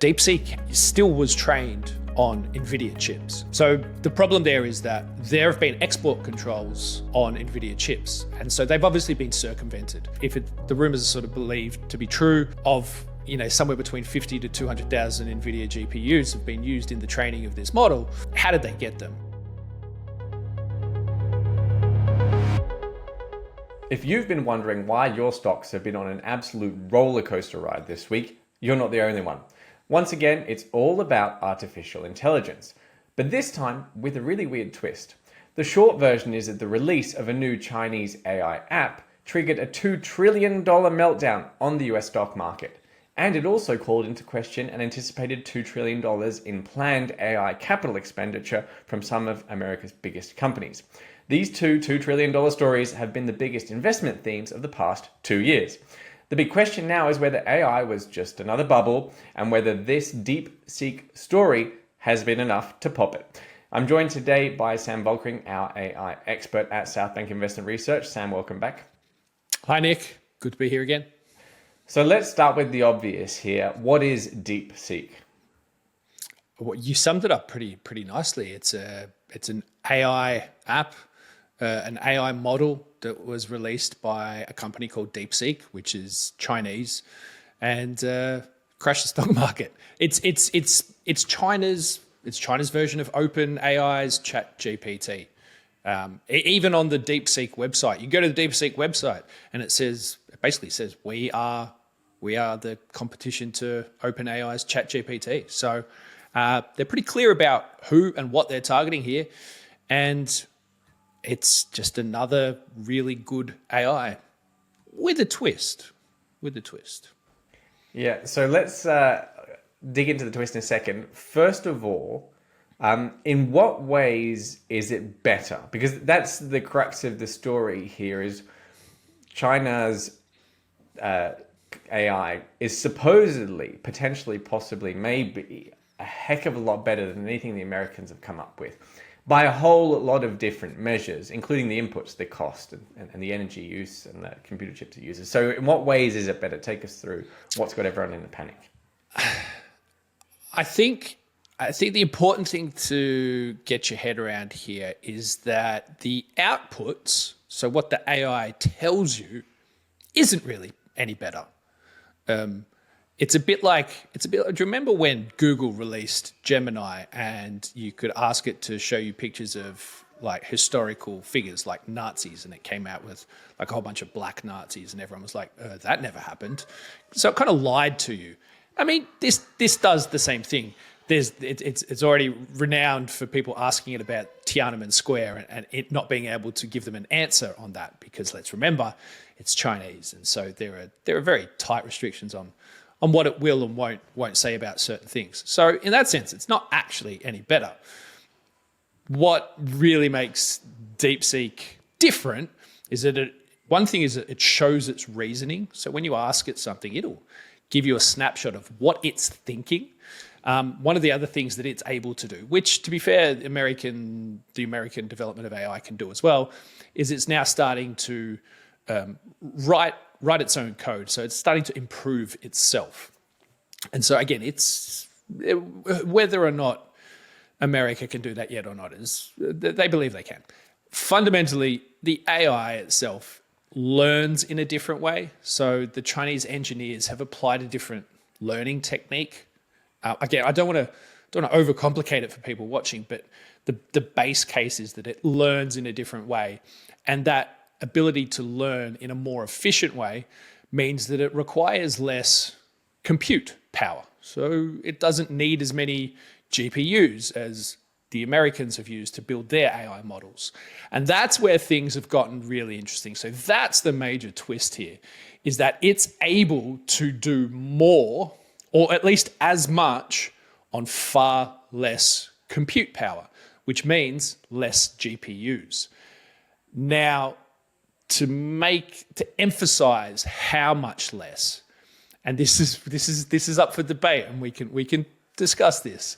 DeepSeek still was trained on Nvidia chips. So the problem there is that there have been export controls on Nvidia chips. And so they've obviously been circumvented. If the rumors are sort of believed to be true of, somewhere between 50 to 200,000 Nvidia GPUs have been used in the training of this model, how did they get them? If you've been wondering why your stocks have been on an absolute roller coaster ride this week, you're not the only one. Once again, it's all about artificial intelligence, but this time with a really weird twist. The short version is that the release of a new Chinese AI app triggered a $2 trillion meltdown on the US stock market, and it also called into question an anticipated $2 trillion in planned AI capital expenditure from some of America's biggest companies. These two $2 trillion stories have been the biggest investment themes of the past 2 years. The big question now is whether AI was just another bubble and whether this DeepSeek story has been enough to pop it. I'm joined today by Sam Volkering, our AI expert at Southbank Investment Research. Sam, welcome back. Hi, Nick. Good to be here again. So let's start with the obvious here. What is DeepSeek? Well, you summed it up pretty nicely. It's an AI app, an AI model that was released by a company called DeepSeek, which is Chinese, and crashed the stock market. It's China's version of OpenAI's ChatGPT. Even on the DeepSeek website, you go to the DeepSeek website, and it basically says we are the competition to OpenAI's ChatGPT. So they're pretty clear about who and what they're targeting here, and it's just another really good AI with a twist. Yeah, so let's dig into the twist in a second. First of all, in what ways is it better? Because that's the crux of the story here is China's AI is supposedly, potentially, possibly, maybe a heck of a lot better than anything the Americans have come up with, by a whole lot of different measures, including the inputs, the cost, and the energy use, and the computer chips it uses. So in what ways is it better? Take us through what's got everyone in a panic. I think the important thing to get your head around here is that the outputs, so what the AI tells you, isn't really any better. It's a bit like, do you remember when Google released Gemini and you could ask it to show you pictures of like historical figures like Nazis, and it came out with like a whole bunch of black Nazis, and everyone was like, that never happened. So it kind of lied to you. I mean, this does the same thing. It's already renowned for people asking it about Tiananmen Square and it not being able to give them an answer on that, because let's remember, it's Chinese, and so there are very tight restrictions on what it will and won't say about certain things. So in that sense, it's not actually any better. What really makes DeepSeek different is that one thing is that it shows its reasoning. So when you ask it something, it'll give you a snapshot of what it's thinking. One of the other things that it's able to do, which to be fair, the American development of AI can do as well, is it's now starting to write its own code. So it's starting to improve itself. And so again, whether or not America can do that yet or not, they believe they can. Fundamentally, the AI itself learns in a different way. So the Chinese engineers have applied a different learning technique. Again, I don't want to overcomplicate it for people watching, but the base case is that it learns in a different way, and that ability to learn in a more efficient way means that it requires less compute power. So it doesn't need as many GPUs as the Americans have used to build their AI models. And that's where things have gotten really interesting. So that's the major twist here, is that it's able to do more, or at least as much, on far less compute power, which means less GPUs. Now, to emphasize how much less, and this is up for debate, and we can discuss this.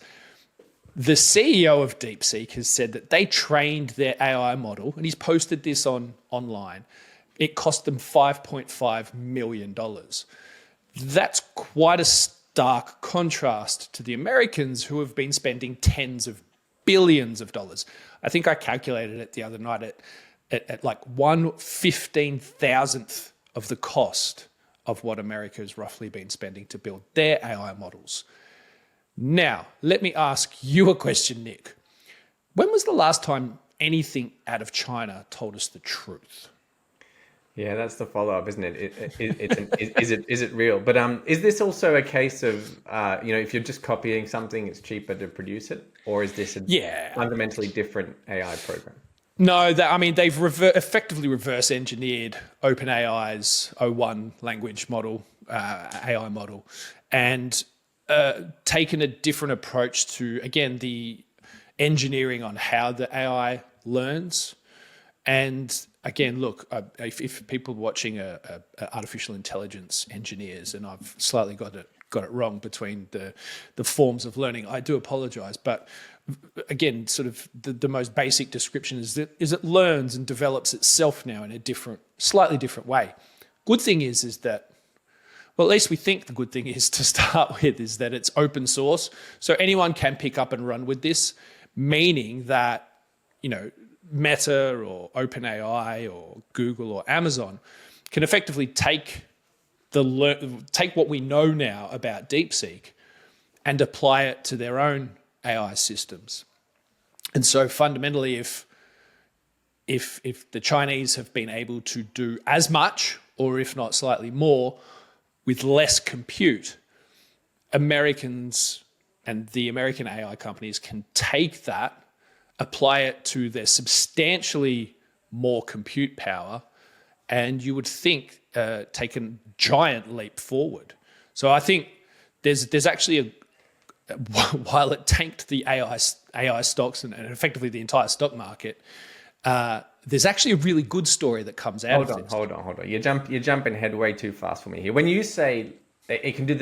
The CEO of DeepSeek has said that they trained their AI model, and he's posted this online. It cost them $5.5 million. That's quite a stark contrast to the Americans, who have been spending tens of billions of dollars. I think I calculated it the other night at like 1/15,000th of the cost of what America has roughly been spending to build their AI models. Now, let me ask you a question, Nick. When was the last time anything out of China told us the truth? Yeah, that's the follow-up, isn't it? Is it real? But is this also a case of if you're just copying something, it's cheaper to produce it, or is this a fundamentally different AI program? No, they've effectively reverse engineered OpenAI's O1 language model, AI model, and taken a different approach to, again, the engineering on how the AI learns. And again, look, if people watching artificial intelligence engineers, and I've slightly got it wrong between the forms of learning, I do apologize. But again, sort of the most basic description is it learns and develops itself now in a slightly different way. Good thing is that, well, at least we think the good thing is, to start with, is that it's open source. So anyone can pick up and run with this, meaning that, Meta or OpenAI or Google or Amazon can effectively take what we know now about DeepSeek and apply it to their own AI systems. And so fundamentally, if the Chinese have been able to do as much, or if not slightly more, with less compute, Americans and the American AI companies can take that, apply it to their substantially more compute power, and you would think take a giant leap forward. So I think there's actually while it tanked the AI stocks and effectively the entire stock market, there's actually a really good story that comes out of this. Hold on. You're jumping ahead way too fast for me here. When you say it can do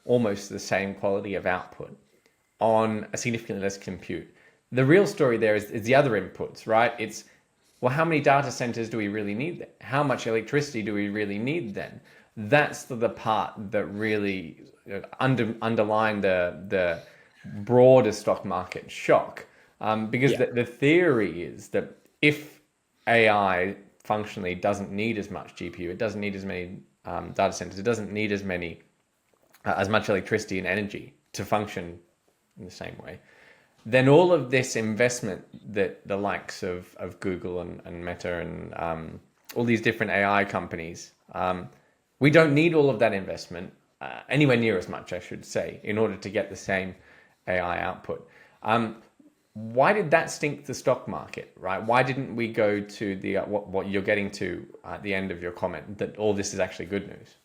almost the same quality of output on a significantly less compute, the real story there is the other inputs, right? It's, well, how many data centers do we really need then? How much electricity do we really need then? That's the part that really underline the broader stock market shock. Because the theory is that if AI functionally doesn't need as much GPU, it doesn't need as many data centers, it doesn't need as much electricity and energy to function in the same way, then all of this investment that the likes of Google and Meta and all these different AI companies, we don't need all of that investment anywhere near as much, I should say, in order to get the same AI output. Why did that stink the stock market, right? Why didn't we go to the what you're getting to at the end of your comment, that all this is actually good news?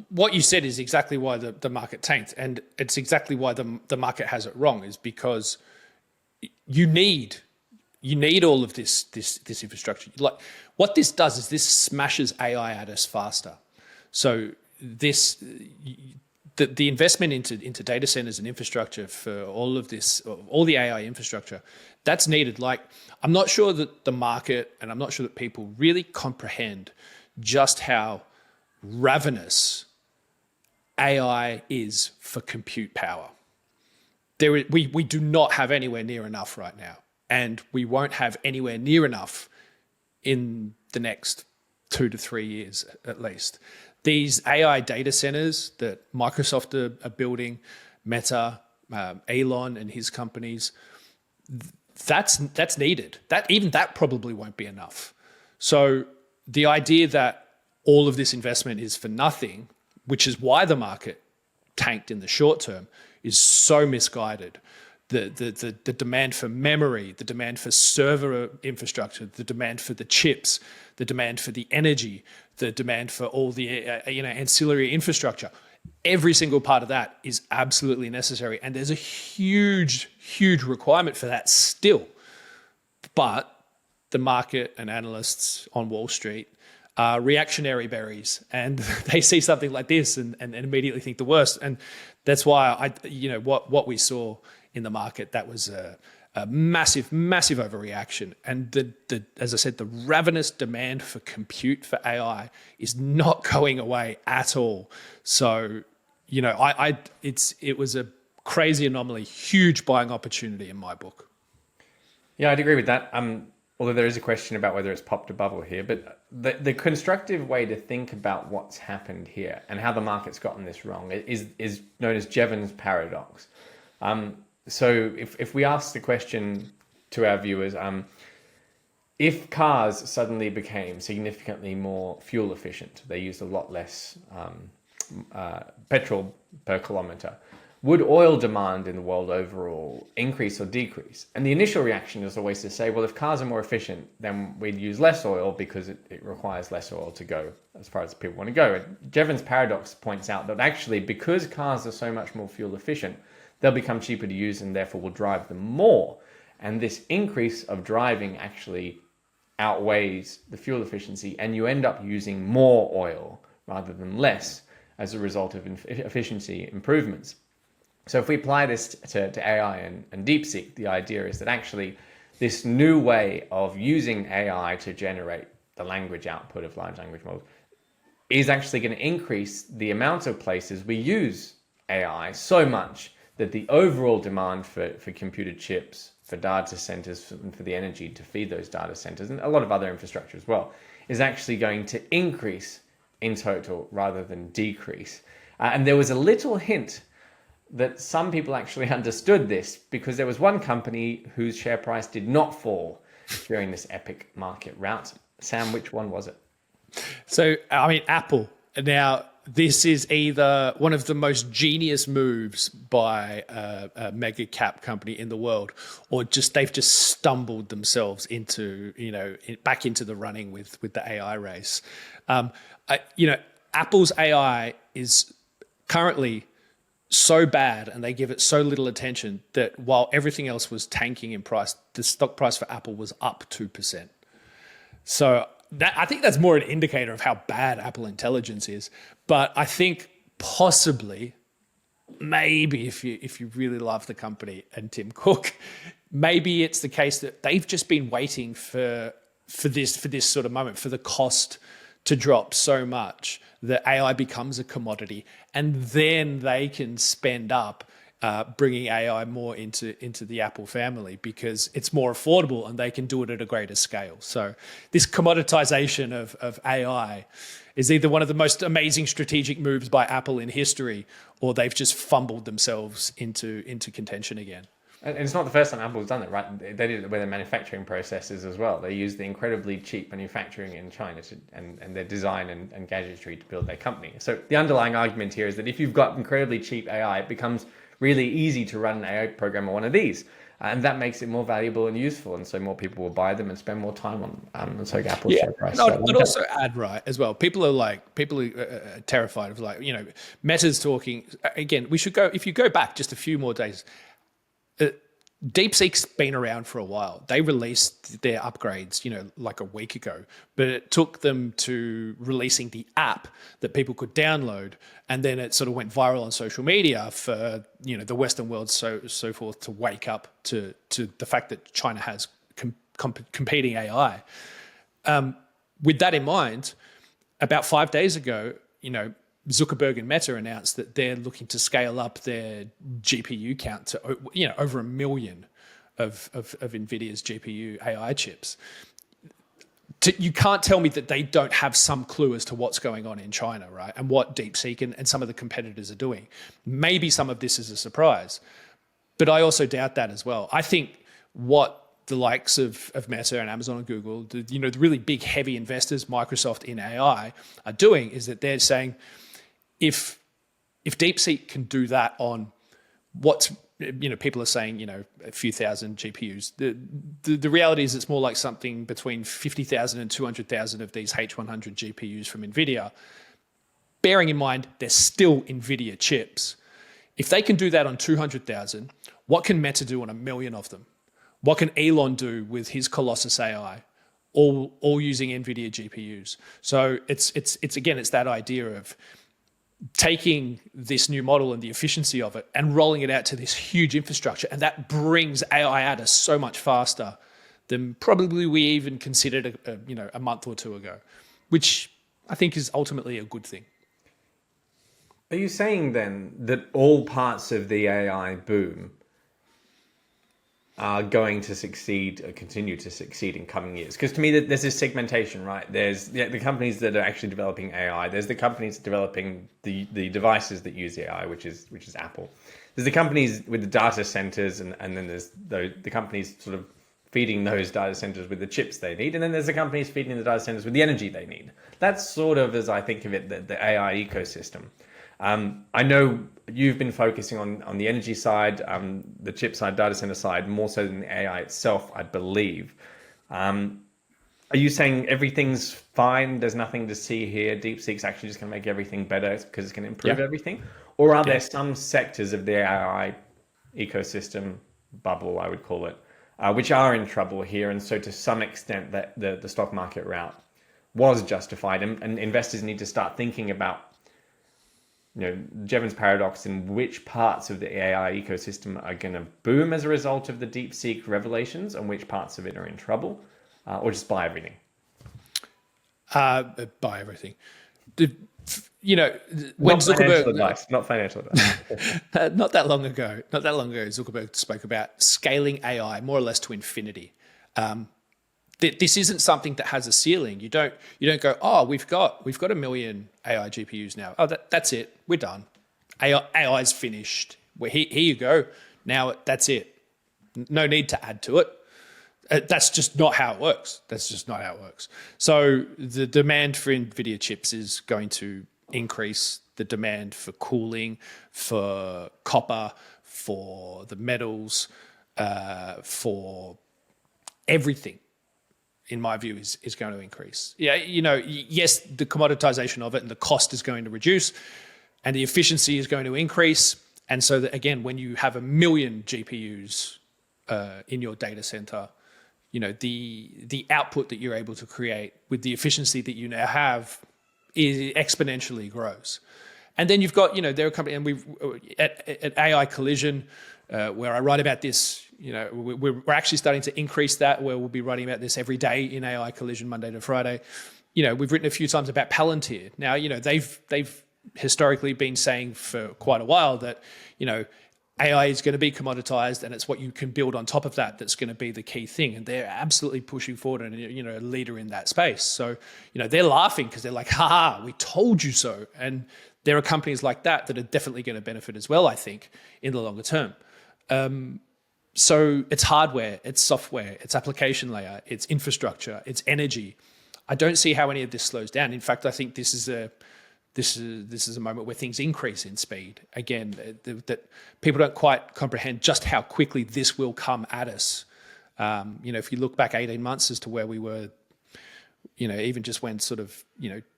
What you said is exactly why the market tanked, and it's exactly why the market has it wrong, is because you need all of this infrastructure. Like, what this does is this smashes AI at us faster. So the investment into data centers and infrastructure for all of this, all the AI infrastructure, that's needed. Like, I'm not sure that the market, and I'm not sure that people really comprehend just how ravenous AI is for compute power. We do not have anywhere near enough right now, and we won't have anywhere near enough in the next 2 to 3 years at least. These AI data centers that Microsoft are building, Meta, Elon and his companies, that's needed. That probably won't be enough. So the idea that all of this investment is for nothing, which is why the market tanked in the short term, is so misguided. The demand for memory, the demand for server infrastructure, the demand for the chips, the demand for the energy, the demand for all the ancillary infrastructure, every single part of that is absolutely necessary, and there's a huge requirement for that still. But the market and analysts on Wall Street are reactionary berries, and they see something like this and immediately think the worst. And that's why what we saw in the market, that was a massive overreaction. And as I said, the ravenous demand for compute for AI is not going away at all. So, it was a crazy anomaly, huge buying opportunity in my book. Yeah, I'd agree with that. Although there is a question about whether it's popped a bubble here, but the constructive way to think about what's happened here and how the market's gotten this wrong is known as Jevons Paradox. So if we ask the question to our viewers, if cars suddenly became significantly more fuel efficient, they used a lot less petrol per kilometer, would oil demand in the world overall increase or decrease? And the initial reaction is always to say, well, if cars are more efficient, then we'd use less oil because it requires less oil to go as far as people want to go. And Jevons Paradox points out that actually, because cars are so much more fuel efficient, they'll become cheaper to use and therefore will drive them more. And this increase of driving actually outweighs the fuel efficiency, and you end up using more oil rather than less as a result of efficiency improvements. So if we apply this to AI and DeepSeek, the idea is that actually this new way of using AI to generate the language output of large language models is actually going to increase the amount of places we use AI so much that the overall demand for computer chips, for data centers, and for the energy to feed those data centers, and a lot of other infrastructure as well, is actually going to increase in total rather than decrease. And there was a little hint that some people actually understood this, because there was one company whose share price did not fall during this epic market rout. Sam, which one was it? So, Apple. Now, this is either one of the most genius moves by a mega cap company in the world, or they've just stumbled themselves into, back into the running with the AI race. Apple's AI is currently so bad and they give it so little attention that while everything else was tanking in price, the stock price for Apple was up 2%. So I think that's more an indicator of how bad Apple Intelligence is. But I think possibly, maybe if you really love the company and Tim Cook, maybe it's the case that they've just been waiting for this sort of moment, for the cost to drop so much that AI becomes a commodity, and then they can spend up bringing AI more into the Apple family because it's more affordable and they can do it at a greater scale. So this commoditization of AI is either one of the most amazing strategic moves by Apple in history, or they've just fumbled themselves into contention again. And it's not the first time Apple's done it, right? They did it with their manufacturing processes as well. They used the incredibly cheap manufacturing in China and their design and gadgetry to build their company. So the underlying argument here is that if you've got incredibly cheap AI, it becomes really easy to run an AI program on one of these. And that makes it more valuable and useful. And so more people will buy them and spend more time on them. And so Apple's share price. I'd also add, right, as well, people are terrified of Meta's talking. Again, if you go back just a few more days, DeepSeek's been around for a while. They released their upgrades, like a week ago, but it took them to releasing the app that people could download, and then it sort of went viral on social media for the Western world, so forth, to wake up to the fact that China has competing AI. With that in mind, about 5 days ago, Zuckerberg and Meta announced that they're looking to scale up their GPU count to over 1 million of Nvidia's GPU AI chips. You can't tell me that they don't have some clue as to what's going on in China, right? And what DeepSeek and some of the competitors are doing. Maybe some of this is a surprise, but I also doubt that as well. I think what the likes of Meta and Amazon and Google, the really big heavy investors, Microsoft in AI, are doing is that they're saying, if DeepSeek can do that on what's, people are saying, a few thousand GPUs, the reality is it's more like something between 50,000 and 200,000 of these H100 GPUs from Nvidia. Bearing in mind, they're still Nvidia chips. If they can do that on 200,000, what can Meta do on 1 million of them? What can Elon do with his Colossus AI? All using Nvidia GPUs. So it's that idea of, taking this new model and the efficiency of it and rolling it out to this huge infrastructure. And that brings AI at us so much faster than probably we even considered a month or two ago, which I think is ultimately a good thing. Are you saying then that all parts of the AI boom are going to succeed or continue to succeed in coming years? Because to me, there's this segmentation, right? There's the companies that are actually developing AI. There's the companies developing the devices that use AI, which is Apple. There's the companies with the data centers, and then there's the companies sort of feeding those data centers with the chips they need. And then there's the companies feeding the data centers with the energy they need. That's sort of, as I think of it, the AI ecosystem. I know you've been focusing on the energy side, the chip side, data center side, more so than the AI itself, I believe. Are you saying everything's fine? There's nothing to see here. DeepSeek's actually just going to make everything better because it's going to improve everything? Or are there some sectors of the AI ecosystem bubble, I would call it, which are in trouble here? And so to some extent that the stock market route was justified, and investors need to start thinking about Jevons Paradox and which parts of the AI ecosystem are going to boom as a result of the DeepSeek revelations and which parts of it are in trouble, or just buy everything? Buy everything. When not Zuckerberg, financial advice, not financial advice. not that long ago, Zuckerberg spoke about scaling AI more or less to infinity. This isn't something that has a ceiling. You don't go, oh, we've got 1 million AI GPUs now. Oh, that's it. We're done. AI's finished. Here you go. Now that's it. No need to add to it. That's just not how it works. So the demand for Nvidia chips is going to increase. The demand for cooling, for copper, for the metals, for everything, in my view, is going to increase. Yeah, yes, the commoditization of it and the cost is going to reduce, and the efficiency is going to increase. And so that, again, when you have 1 million GPUs in your data center, the output that you're able to create with the efficiency that you now have is exponentially grows. And then you've got, there are companies, and we've at AI Collision, where I write about this. We're actually starting to increase that, where we'll be writing about this every day in AI Collision, Monday to Friday. We've written a few times about Palantir. Now, they've historically been saying for quite a while that, AI is going to be commoditized, and it's what you can build on top of that that's going to be the key thing. And they're absolutely pushing forward and, a leader in that space. So, they're laughing because they're like, ha, we told you so. And there are companies like that are definitely going to benefit as well, I think, in the longer term. So it's hardware, it's software, it's application layer, it's infrastructure, it's energy. I don't see how any of this slows down. In fact, I think this is a moment where things increase in speed. Again, that people don't quite comprehend just how quickly this will come at us. If you look back 18 months as to where we were, even just when sort of,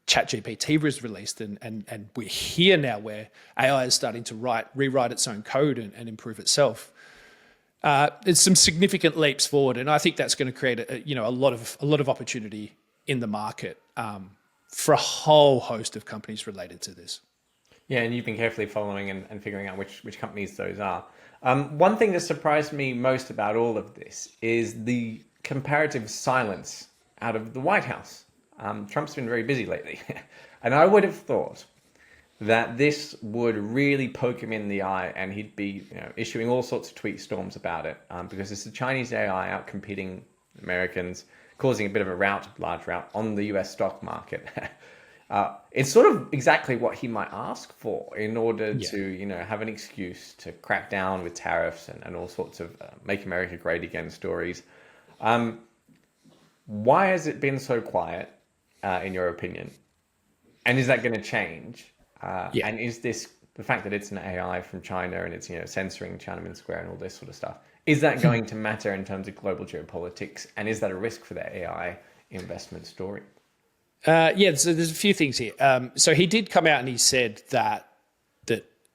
ChatGPT was released, and we're here now where AI is starting to rewrite its own code and improve itself. There's some significant leaps forward, and I think that's going to create a lot of opportunity in the market for a whole host of companies related to this. Yeah, and you've been carefully following and figuring out which companies those are. One thing that surprised me most about all of this is the comparative silence out of the White House. Trump's been very busy lately, and I would have thought that this would really poke him in the eye, and he'd be issuing all sorts of tweet storms about it, because it's the Chinese AI out competing Americans, causing a bit of a large rout on the US stock market. It's sort of exactly what he might ask for in order to have an excuse to crack down with tariffs and all sorts of make America great again stories. Why has it been so quiet, in your opinion? And is that going to change? And is this, the fact that it's an AI from China and it's censoring Tiananmen Square and all this sort of stuff, is that going to matter in terms of global geopolitics? And is that a risk for the AI investment story? So there's a few things here. So he did come out and he said that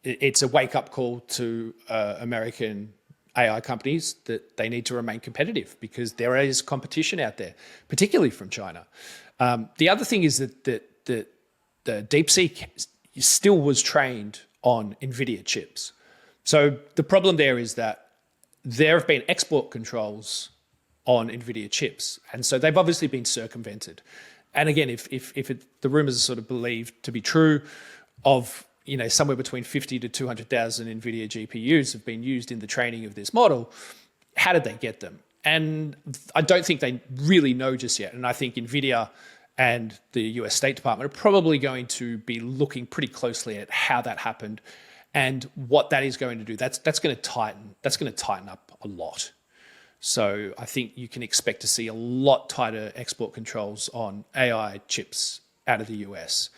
it's a wake-up call to American AI companies that they need to remain competitive because there is competition out there, particularly from China. The other thing is that the DeepSeek, still was trained on Nvidia chips. So the problem there is that there have been export controls on Nvidia chips, and so they've obviously been circumvented. And again, if the rumors are sort of believed to be true, of somewhere between 50 to 200,000 Nvidia GPUs have been used in the training of this model, how did they get them? And I don't think they really know just yet. And I think Nvidia and the US State Department are probably going to be looking pretty closely at how that happened and what that is going to do. That's going to tighten up a lot. So I think you can expect to see a lot tighter export controls on AI chips out of the US.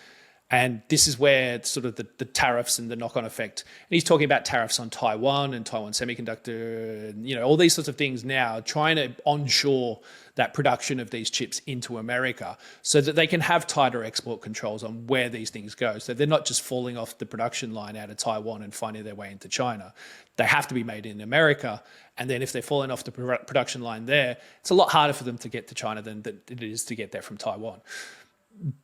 And this is where sort of the tariffs and the knock-on effect. And he's talking about tariffs on Taiwan and Taiwan Semiconductor, and all these sorts of things now, trying to onshore that production of these chips into America so that they can have tighter export controls on where these things go. So they're not just falling off the production line out of Taiwan and finding their way into China. They have to be made in America. And then if they're falling off the production line there, it's a lot harder for them to get to China than it is to get there from Taiwan.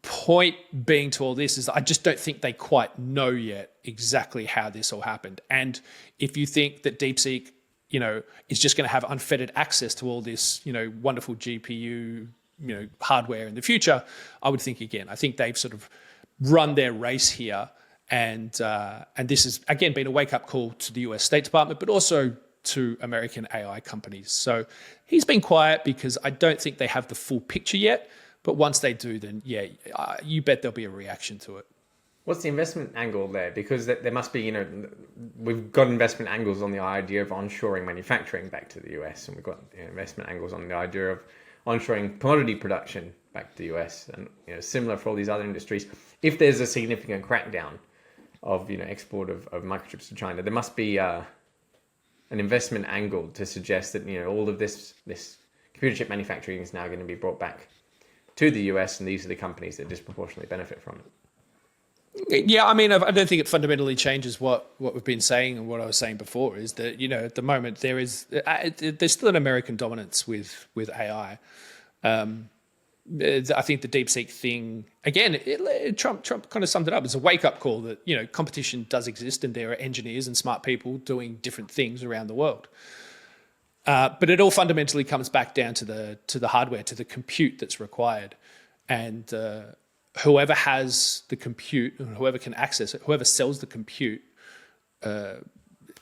Point being to all this is I just don't think they quite know yet exactly how this all happened. And if you think that DeepSeek, is just going to have unfettered access to all this, wonderful GPU, hardware in the future, I would think again. I think they've sort of run their race here, and this has again been a wake-up call to the US State Department, but also to American AI companies. So he's been quiet because I don't think they have the full picture yet. But once they do, then you bet there'll be a reaction to it. What's the investment angle there? Because there must be, we've got investment angles on the idea of onshoring manufacturing back to the US, and we've got investment angles on the idea of onshoring commodity production back to the US, and similar for all these other industries. If there's a significant crackdown of export of microchips to China, there must be an investment angle to suggest that all of this computer chip manufacturing is now going to be brought back to the US, and these are the companies that disproportionately benefit from it. Yeah, I mean, I don't think it fundamentally changes what we've been saying and what I was saying before is that, at the moment there's still an American dominance with AI. I think the DeepSeek thing, again, Trump kind of summed it up as a wake-up call that, competition does exist and there are engineers and smart people doing different things around the world. But it all fundamentally comes back down to the hardware, to the compute that's required. And whoever has the compute, and whoever can access it, whoever sells the compute, kind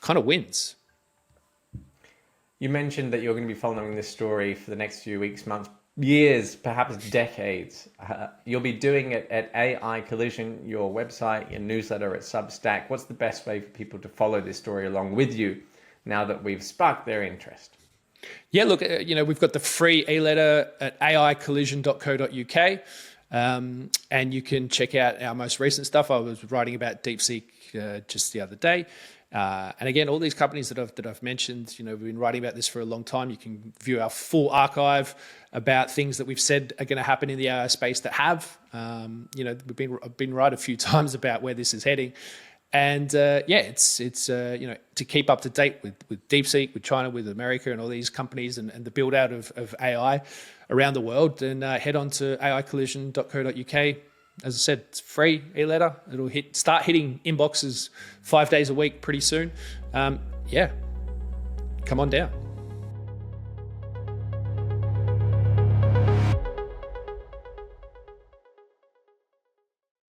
of wins. You mentioned that you're going to be following this story for the next few weeks, months, years, perhaps decades. You'll be doing it at AI Collision, your website, your newsletter at Substack. What's the best way for people to follow this story along with you now that we've sparked their interest? Yeah, look, we've got the free e-letter at aicollision.co.uk, and you can check out our most recent stuff. I was writing about DeepSeek just the other day. And again, all these companies that I've mentioned, we've been writing about this for a long time. You can view our full archive about things that we've said are going to happen in the AI space that have. I've been right a few times about where this is heading. And it's to keep up to date with DeepSeek, with China, with America, and all these companies, and the build out of AI around the world. Then head on to aicollision.co.uk. As I said, it's free e-letter. It'll start hitting inboxes 5 days a week pretty soon. Come on down.